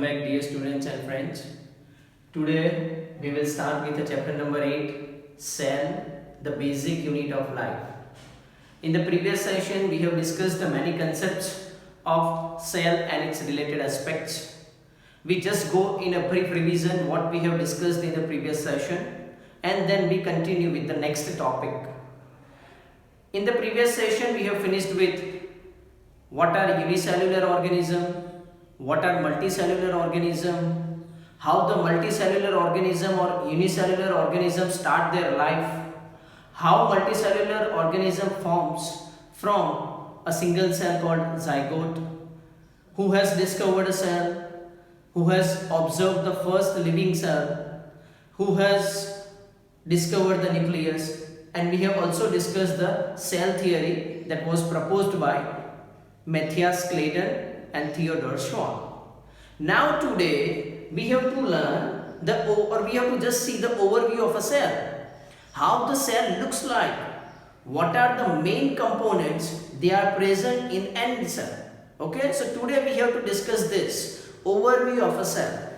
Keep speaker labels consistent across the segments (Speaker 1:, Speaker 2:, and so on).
Speaker 1: back, dear students and friends. Today we will start with the chapter number 8, Cell, the basic unit of life. In the previous session we have discussed the many concepts of cell and its related aspects. We just go in a brief revision what we have discussed in the previous session and then we continue with the next topic. In the previous session we have finished with what are unicellular organism, what are multicellular organism, how the multicellular organism or unicellular organism start their life, how multicellular organism forms from a single cell called zygote, who has discovered a cell, who has observed the first living cell, who has discovered the nucleus, and we have also discussed the cell theory that was proposed by Matthias Claydon and Theodore Schwann. Now today we have to learn we have to just see the overview of a cell. How the cell looks like. What are the main components they are present in any cell. Okay, so today we have to discuss this overview of a cell.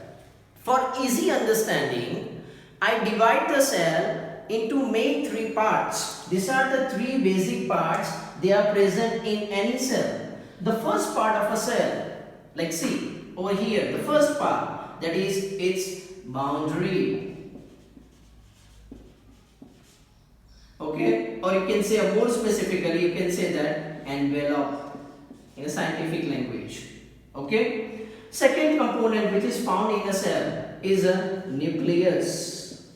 Speaker 1: For easy understanding, I divide the cell into main three parts. These are the three basic parts they are present in any cell. The first part of a cell, like see over here, the first part, that is its boundary. Okay, or you can say more specifically, you can say that envelope in a scientific language. Okay, second component which is found in a cell is a nucleus.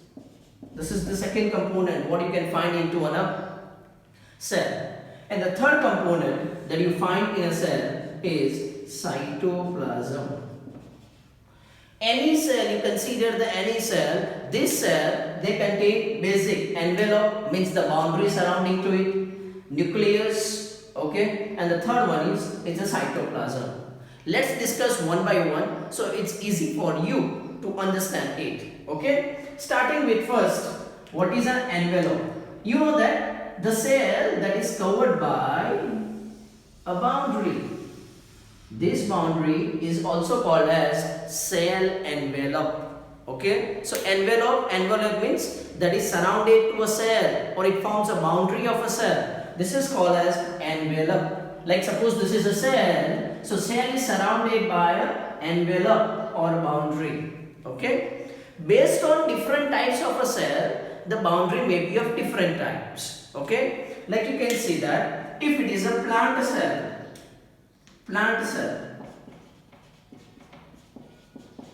Speaker 1: This is the second component what you can find into a cell. And the third component that you find in a cell is cytoplasm. Any cell, you consider the any cell, this cell, they contain basic envelope, means the boundary surrounding to it, nucleus, okay, and the third one is a cytoplasm. Let's discuss one by one so it's easy for you to understand it, okay. Starting with first, what is an envelope? You know that the cell that is covered by a boundary. This boundary is also called as cell envelope. Okay, so envelope means that is surrounded to a cell or it forms a boundary of a cell. This is called as envelope. Like suppose this is a cell, so cell is surrounded by an envelope or boundary. Okay, based on different types of a cell, the boundary may be of different types. Okay, like you can see that if it is a plant cell,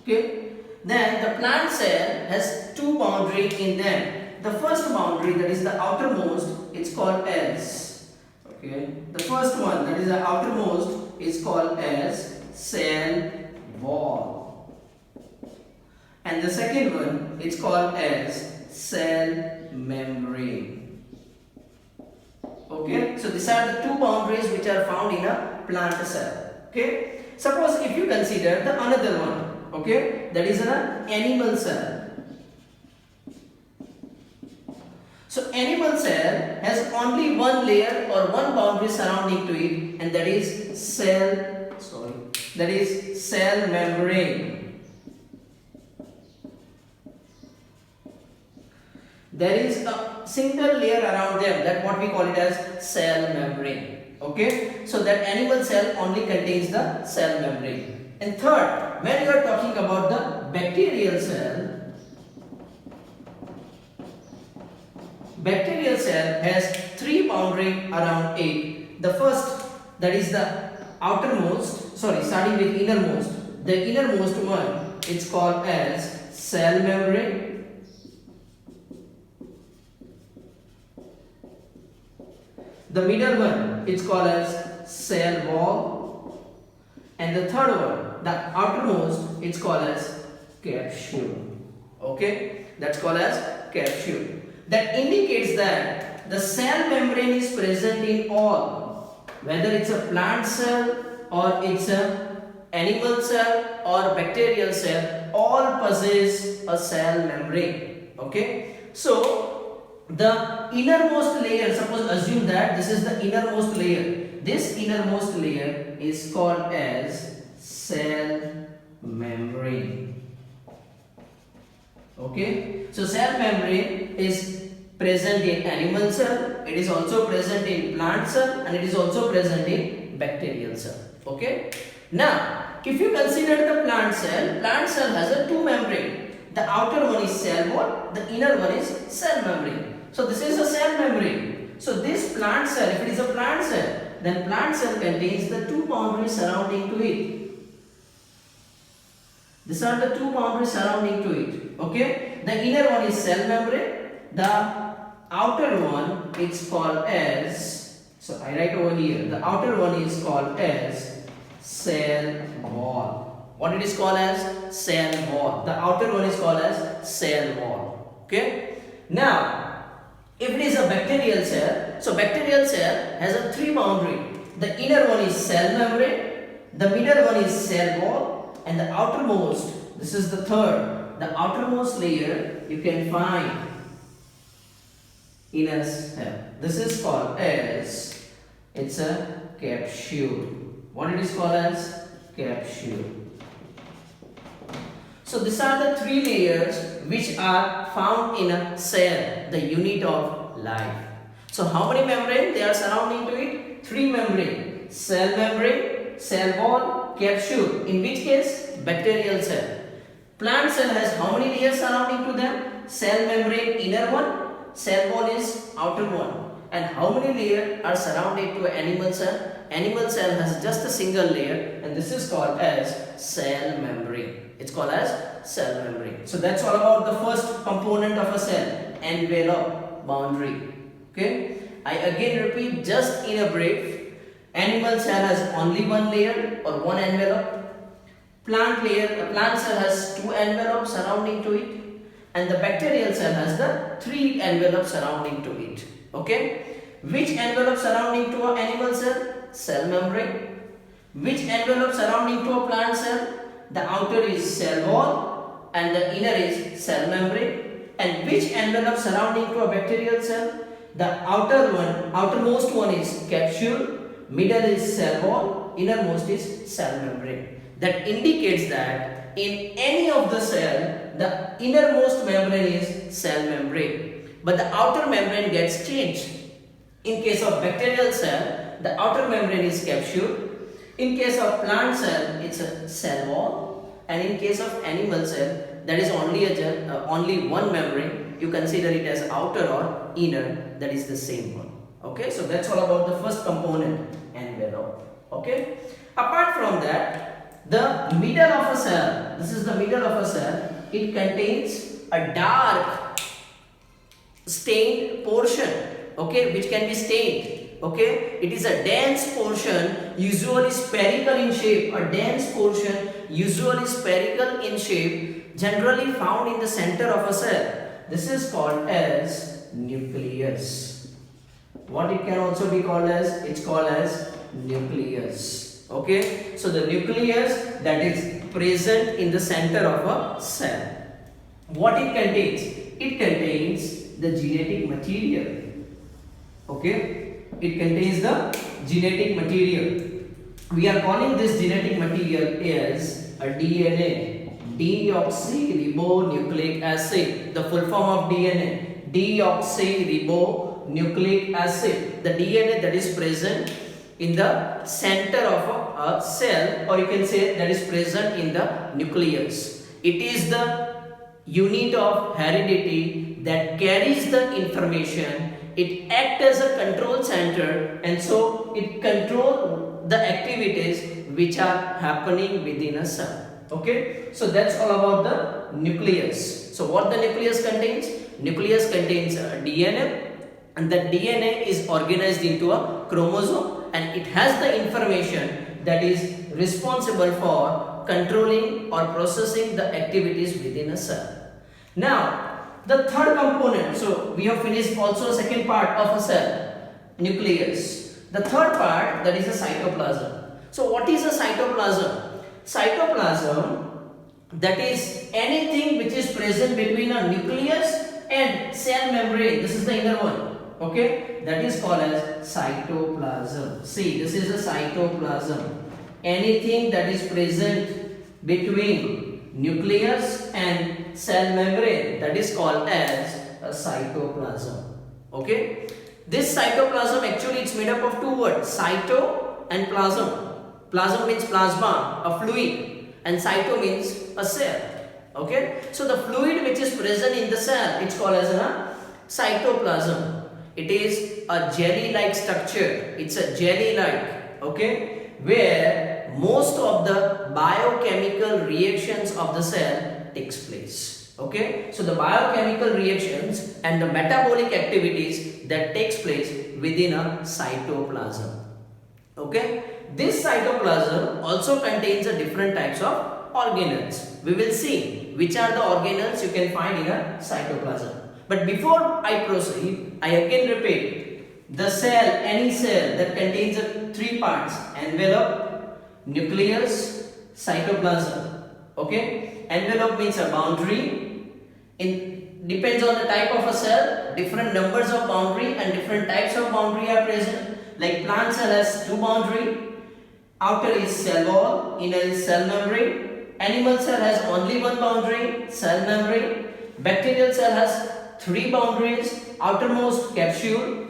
Speaker 1: okay, then the plant cell has two boundaries in them. The first boundary, that is the outermost, it's called as, okay, the first one, that is the outermost, is called as cell wall, and the second one, it's called as cell membrane. Okay, so these are the two boundaries which are found in a plant cell. Okay, suppose if you consider the another one, okay, that is an animal cell. So animal cell has only one layer or one boundary surrounding to it, and that is cell membrane. There is a single layer around them, that what we call it as cell membrane. Okay, so that animal cell only contains the cell membrane. And third, when you are talking about the bacterial cell has three boundaries around it. The first, that is the outermost, starting with innermost. The innermost one, it's called as cell membrane. The middle one, it's called as cell wall, and the third one, the outermost, it's called as capsule. Okay, that's called as capsule. That indicates that the cell membrane is present in all, whether it's a plant cell or it's a animal cell or bacterial cell, all possess a cell membrane. Okay, so the innermost layer, suppose assume that this is the innermost layer. This innermost layer is called as cell membrane. Okay, so cell membrane is present in animal cell, it is also present in plant cell, and it is also present in bacterial cell. Okay, now if you consider the plant cell has a two membrane. The outer one is cell wall, the inner one is cell membrane. So this is a cell membrane. So this plant cell, if it is a plant cell, then plant cell contains the two boundaries surrounding to it. These are the two boundaries surrounding to it. Okay, the inner one is cell membrane. The outer one is called as, so I write over here, the outer one is called as cell wall. What it is called as? Cell wall. The outer one is called as cell wall. Okay. Now, if it is a bacterial cell, so bacterial cell has a three boundary. The inner one is cell membrane, the middle one is cell wall, and the outermost, this is the third, the outermost layer you can find inner cell. This is called as, it's a capsule. What it is called as? Capsule. So these are the three layers which are found in a cell, the unit of life. So how many membrane they are surrounding to it? Three membrane. Cell membrane, cell wall, capsule. In which case? Bacterial cell. Plant cell has how many layers surrounding to them? Cell membrane inner one, cell wall is outer one. And how many layers are surrounded to animal cell? Animal cell has just a single layer, and this is called as cell membrane. It's called as cell membrane. So that's all about the first component of a cell, envelope, boundary. Okay, I again repeat just in a brief. Animal cell has only one layer or one envelope. Plant cell has two envelopes surrounding to it, and the bacterial cell has the three envelopes surrounding to it. Okay, which envelope surrounding to an animal cell? Cell membrane. Which envelope surrounding to a plant cell? The outer is cell wall and the inner is cell membrane. And which envelope surrounding to a bacterial cell? The outermost one is capsule, middle is cell wall, innermost is cell membrane. That indicates that in any of the cell, the innermost membrane is cell membrane, but the outer membrane gets changed. In case of bacterial cell, the outer membrane is capsule. In case of plant cell, it's a cell wall, and in case of animal cell, that is only one membrane. You consider it as outer or inner. That is the same one. Okay, so that's all about the first component, envelope. Okay, apart from that, the middle of a cell. This is the middle of a cell. It contains a dark stained portion. Okay, which can be stained. Okay, it is a dense portion, usually spherical in shape. A dense portion, usually spherical in shape, generally found in the center of a cell. This is called as nucleus. What it can also be called as? It's called as nucleus. Okay, so the nucleus that is present in the center of a cell. What it contains? It contains the genetic material. Okay, it contains the genetic material. We are calling this genetic material as a DNA, deoxyribonucleic acid. The full form of DNA, deoxyribonucleic acid. The DNA that is present in the center of a cell, or you can say that is present in the nucleus. It is the unit of heredity that carries the information. It acts as a control center, and so it controls the activities which are happening within a cell. Okay, so that's all about the nucleus. So what the nucleus contains? Nucleus contains DNA, and that DNA is organized into a chromosome, and it has the information that is responsible for controlling or processing the activities within a cell. Now, the third component, so we have finished also second part of a cell, nucleus. The third part, that is a cytoplasm. So what is a cytoplasm? Cytoplasm, that is anything which is present between a nucleus and cell membrane. This is the inner one. Okay, that is called as cytoplasm. See, this is a cytoplasm. Anything that is present between nucleus and cell membrane, that is called as a cytoplasm. Okay, this cytoplasm actually it's made up of two words, cyto and plasm. Plasm means plasma, a fluid, and cyto means a cell. Okay, so the fluid which is present in the cell, it's called as a cytoplasm. It is a jelly-like structure. It's a jelly-like, okay, where most of the biochemical reactions of the cell takes place. Okay, so the biochemical reactions and the metabolic activities that takes place within a cytoplasm. Okay, this cytoplasm also contains a different types of organelles. We will see which are the organelles you can find in a cytoplasm. But before I proceed, I again repeat, the cell, any cell that contains three parts, envelope, nucleus, cytoplasm. Okay, envelope means a boundary. Depends on the type of a cell, different numbers of boundary and different types of boundary are present. Like plant cell has two boundary, outer is cell wall, inner is cell membrane. Animal cell has only one boundary, cell membrane. Bacterial cell has three boundaries, outermost capsule,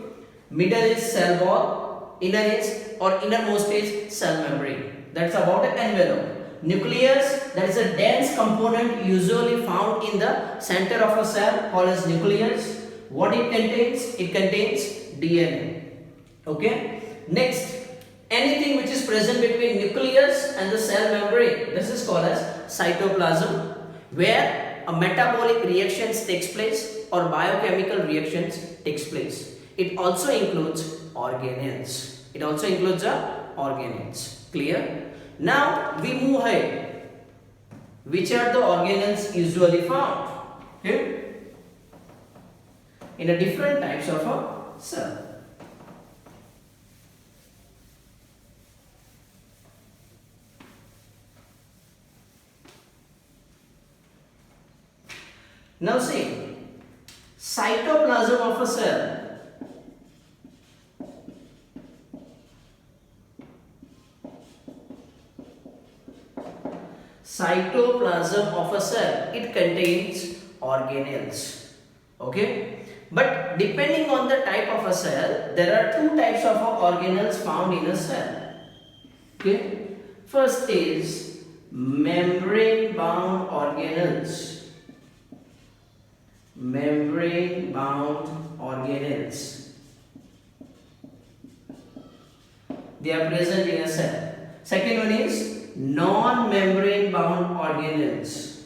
Speaker 1: middle is cell wall, innermost is cell membrane. That's about the envelope. Nucleus, that is a dense component usually found in the center of a cell called as nucleus. What it contains? It contains DNA. Okay. Next, anything which is present between nucleus and the cell membrane, this is called as cytoplasm, where a metabolic reactions takes place or biochemical reactions takes place. It also includes organelles. It also includes organelles. Clear? Now we move ahead. Which are the organelles usually found? Okay, in a different types of a cell. Now see, cytoplasm of a cell. Cytoplasm of a cell, it contains organelles. Okay, but depending on the type of a cell, there are two types of organelles found in a cell. Okay, first is membrane bound organelles. Membrane bound organelles, they are present in a cell. Second one is non-membrane bound organelles.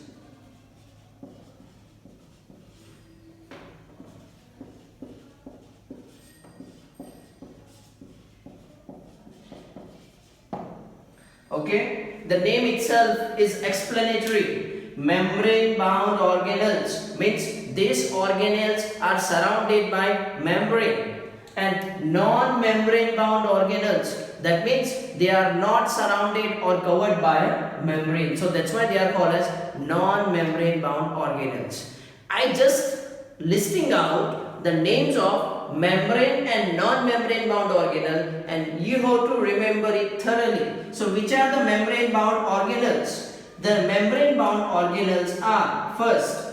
Speaker 1: Okay, the name itself is explanatory. Membrane bound organelles means these organelles are surrounded by membrane, and non-membrane bound organelles, that means they are not surrounded or covered by membrane. So that's why they are called as non-membrane bound organelles. I just listing out the names of membrane and non-membrane bound organelle, and you have to remember it thoroughly. So which are the membrane bound organelles? The membrane bound organelles are, first,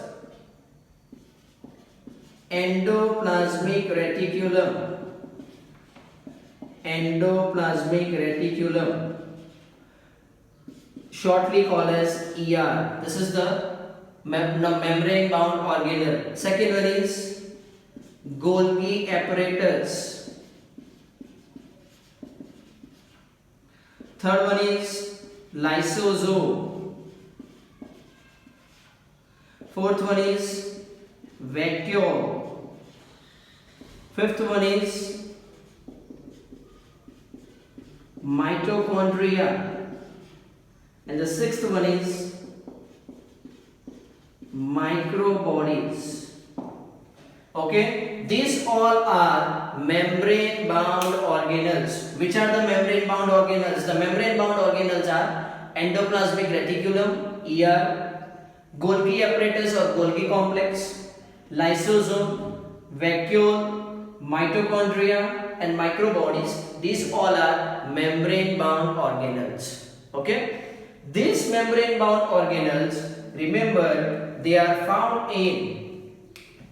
Speaker 1: endoplasmic reticulum. Endoplasmic reticulum, shortly called as ER. This is the membrane bound organelle. Second one is Golgi apparatus. Third one is lysosome. Fourth one is vacuole. Fifth one is mitochondria, and the sixth one is microbodies. Okay, these all are membrane bound organelles. Which are the membrane bound organelles? The membrane bound organelles are endoplasmic reticulum, ER, Golgi apparatus or Golgi complex, lysosome, vacuole, mitochondria and microbodies. These all are membrane bound organelles. Okay, These membrane bound organelles, remember, they are found in,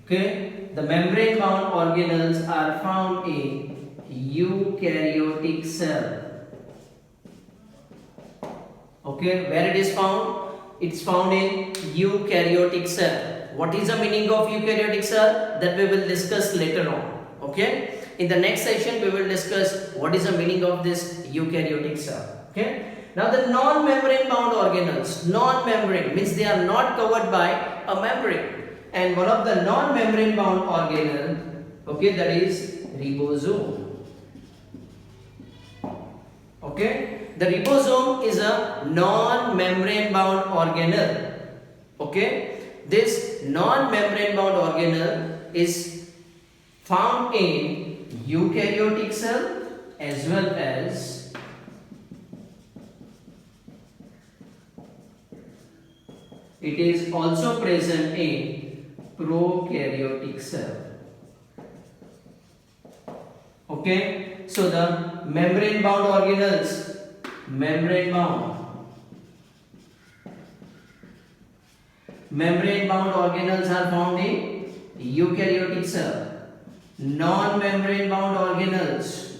Speaker 1: okay, the membrane bound organelles are found in eukaryotic cell. Okay, where it is found? It's found in eukaryotic cell. What is the meaning of eukaryotic cell? That we will discuss later on. Okay, in the next session we will discuss what is the meaning of this eukaryotic cell. Okay. Now the non-membrane bound organelles, non-membrane means they are not covered by a membrane, and one of the non-membrane bound organelle, okay, that is ribosome. Okay, the ribosome is a non-membrane bound organelle. Okay, this non-membrane bound organelle is found in eukaryotic cell as well as it is also present in prokaryotic cell. Okay, so the membrane bound organelles, membrane bound organelles are found in eukaryotic cell. Non-membrane bound organelles,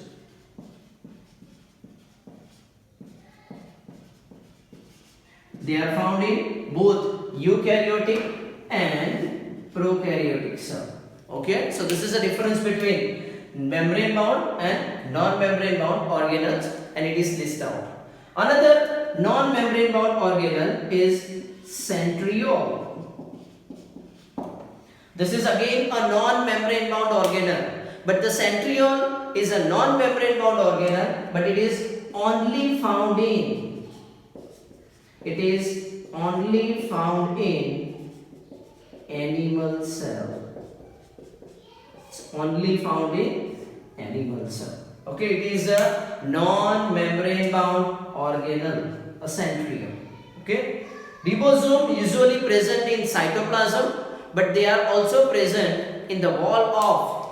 Speaker 1: they are found in both eukaryotic and prokaryotic cell. Okay, so this is the difference between membrane bound and non-membrane bound organelles, and it is listed out. Another non-membrane bound organelle is centriole. This is again a non-membrane bound organelle, but the centriole is a non-membrane bound organelle, but it is only found in animal cell. It's only found in animal cell. Okay, it is a non-membrane bound organelle, a centriole. Okay, ribosome usually present in cytoplasm, but they are also present in the wall of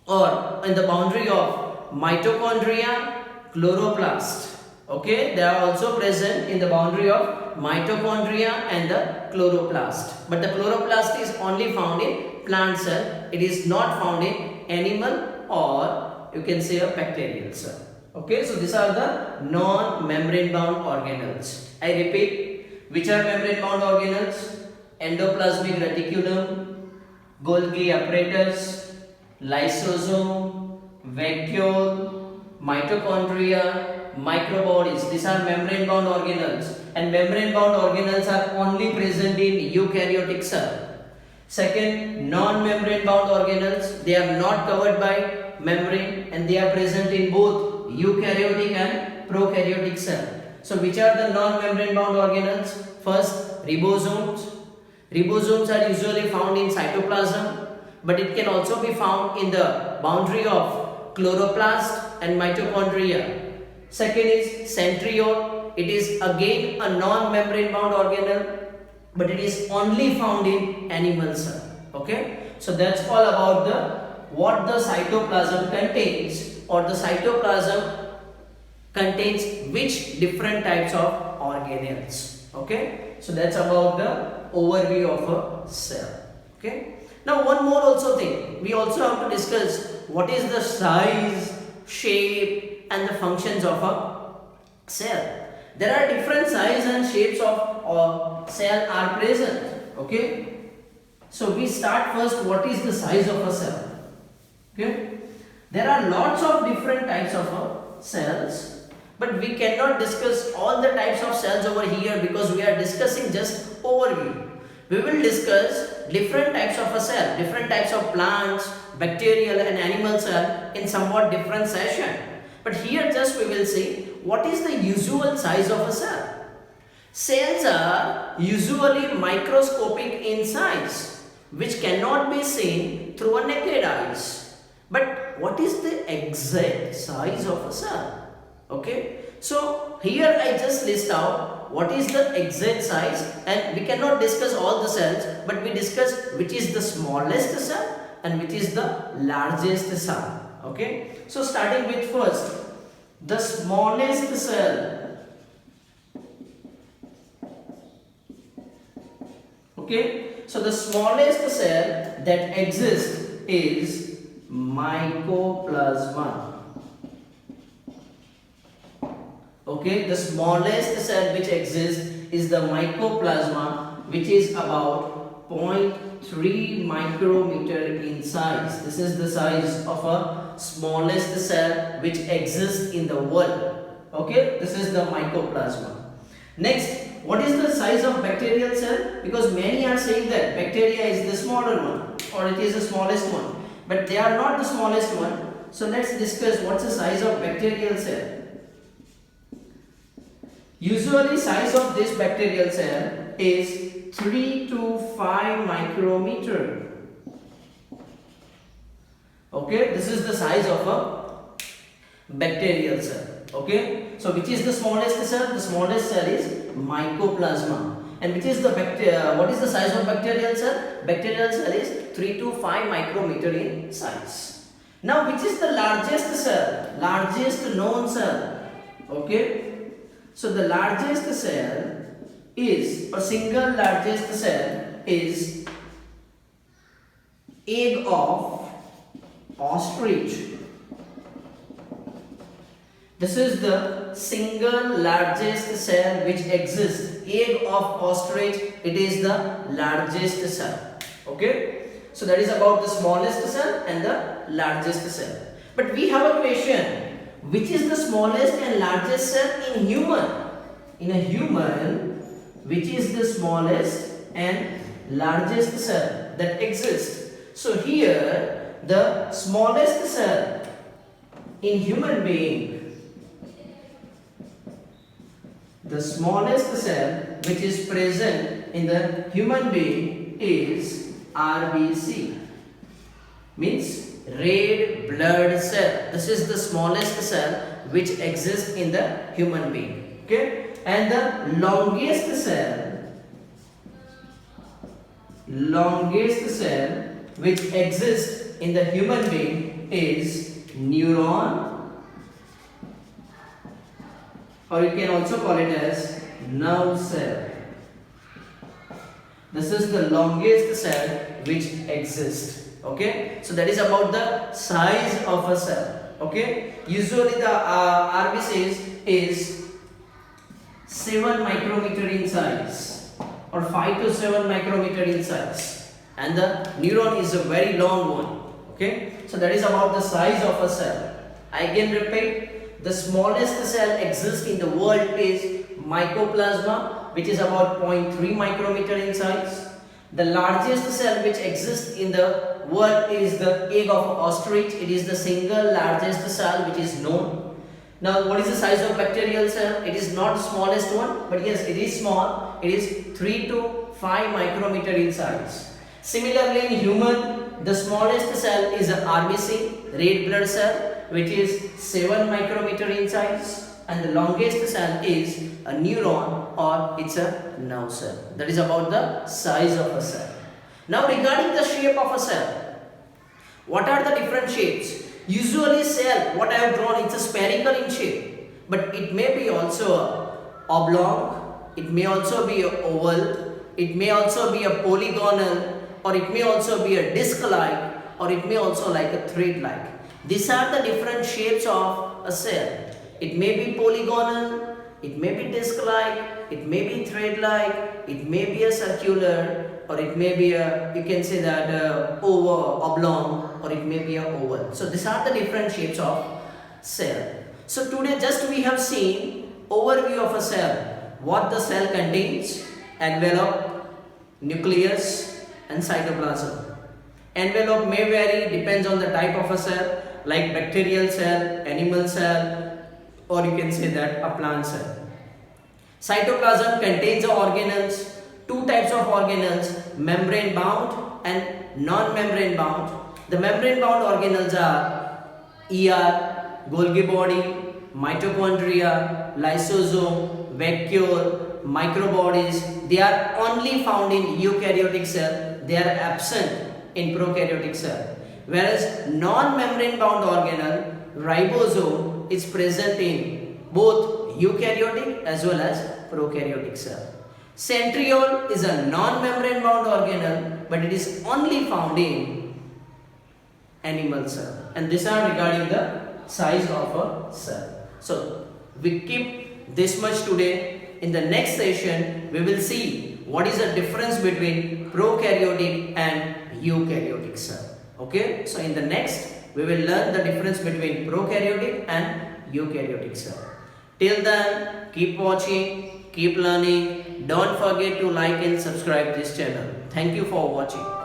Speaker 1: or in the boundary of mitochondria, chloroplast. Okay, they are also present in the boundary of mitochondria and the chloroplast. But the chloroplast is only found in plant cell. It is not found in animal or you can say a bacterial cell. Okay, so these are the non-membrane bound organelles. I repeat, which are membrane bound organelles? Endoplasmic reticulum, Golgi apparatus, lysosome, vacuole, mitochondria, microbodies. These are membrane bound organelles, and membrane bound organelles are only present in eukaryotic cell. Second, non-membrane bound organelles, they are not covered by membrane and they are present in both eukaryotic and prokaryotic cell. So which are the non-membrane bound organelles? First, ribosomes. Ribosomes are usually found in cytoplasm, but it can also be found in the boundary of chloroplast and mitochondria. Second is centriole. It is again a non-membrane bound organelle, but it is only found in animal cell. Okay, so that's all about what the cytoplasm contains, or the cytoplasm contains which different types of organelles. Okay, so that's about the overview of a cell. Okay, now one more also thing, we also have to discuss what is the size, shape and the functions of a cell. There are different size and shapes of cell are present. Okay, so we start first, what is the size of a cell? Okay, there are lots of different types of cells, but we cannot discuss all the types of cells over here because we are discussing just overview. We will discuss different types of a cell, different types of plants, bacterial and animal cell in somewhat different session. But here just we will see what is the usual size of a cell. Cells are usually microscopic in size, which cannot be seen through a naked eyes. But what is the exact size of a cell? Okay, so here I just list out what is the exact size, and we cannot discuss all the cells, but we discuss which is the smallest cell and which is the largest cell. Okay, so starting with first, the smallest cell Okay, so the smallest cell that exists is mycoplasma. Okay, the smallest cell which exists is the mycoplasma, which is about 0.3 micrometer in size. This is the size of a smallest cell which exists in the world. Okay, this is the mycoplasma. Next, what is the size of bacterial cell? Because many are saying that bacteria is the smaller one or it is the smallest one, but they are not the smallest one. So let's discuss what's the size of bacterial cell. Usually size of this bacterial cell is 3 to 5 micrometer. Okay, this is the size of a bacterial cell. Okay, so which is the smallest cell? The smallest cell is mycoplasma. And which is the what is the size of bacterial cell? Bacterial cell is 3 to 5 micrometer in size. Now which is the largest cell? Largest known cell. Okay, so the largest cell is, or single largest cell is egg of ostrich. This is the single largest cell which exists. Egg of ostrich, it is the largest cell. Okay, so that is about the smallest cell and the largest cell. But we have a question, which is the smallest and largest cell in human? In a human, which is the smallest and largest cell that exists? So here the smallest cell in human being, the smallest cell which is present in the human being is RBC, means red blood cell. This is the smallest cell which exists in the human being. Okay, and the longest cell which exists in the human being is neuron, or you can also call it as nerve cell. This is the longest cell which exists. Okay, so that is about the size of a cell. Okay, usually the RBC is 7 micrometer in size or 5 to 7 micrometer in size, and the neuron is a very long one. Okay, so that is about the size of a cell. I again repeat, the smallest cell exists in the world is mycoplasma, which is about 0.3 micrometer in size. The largest cell which exists in the world is the egg of ostrich. It is the single largest cell which is known. Now what is the size of bacterial cell? It is not the smallest one, but yes, it is small. It is 3 to 5 micrometer in size. Similarly in human, the smallest cell is a RBC, red blood cell, which is 7 micrometer in size, and the longest cell is a neuron, or it's a nerve cell. That is about the size of a cell. Now regarding the shape of a cell, what are the different shapes? Usually cell, what I have drawn, it's a spherical in shape, but it may be also a oblong, it may also be a oval, it may also be a polygonal, or it may also be a disc-like, or it may also like a thread-like. These are the different shapes of a cell. It may be polygonal, it may be disc-like, it may be thread-like, it may be a circular, or it may be a, you can say that oval, oblong, or it may be a oval. So these are the different shapes of cell. So today just we have seen overview of a cell, what the cell contains: envelope, nucleus, and cytoplasm. Envelope may vary, depends on the type of a cell, like bacterial cell, animal cell, or you can say that a plant cell. Cytoplasm contains the organelles, two types of organelles, membrane bound and non-membrane bound. The membrane bound organelles are ER, Golgi body, mitochondria, lysosome, vacuole, microbodies. They are only found in eukaryotic cell. They are absent in prokaryotic cell. Whereas non-membrane bound organelle, ribosome, is present in both eukaryotic as well as prokaryotic cell. Centriole is a non-membrane bound organelle, but it is only found in animal cell. And these are regarding the size of a cell. So we keep this much today. In the next session, we will see what is the difference between prokaryotic and eukaryotic cell. Okay, so in the next, we will learn the difference between prokaryotic and eukaryotic cell. Till then, keep watching, keep learning. Don't forget to like and subscribe this channel. Thank you for watching.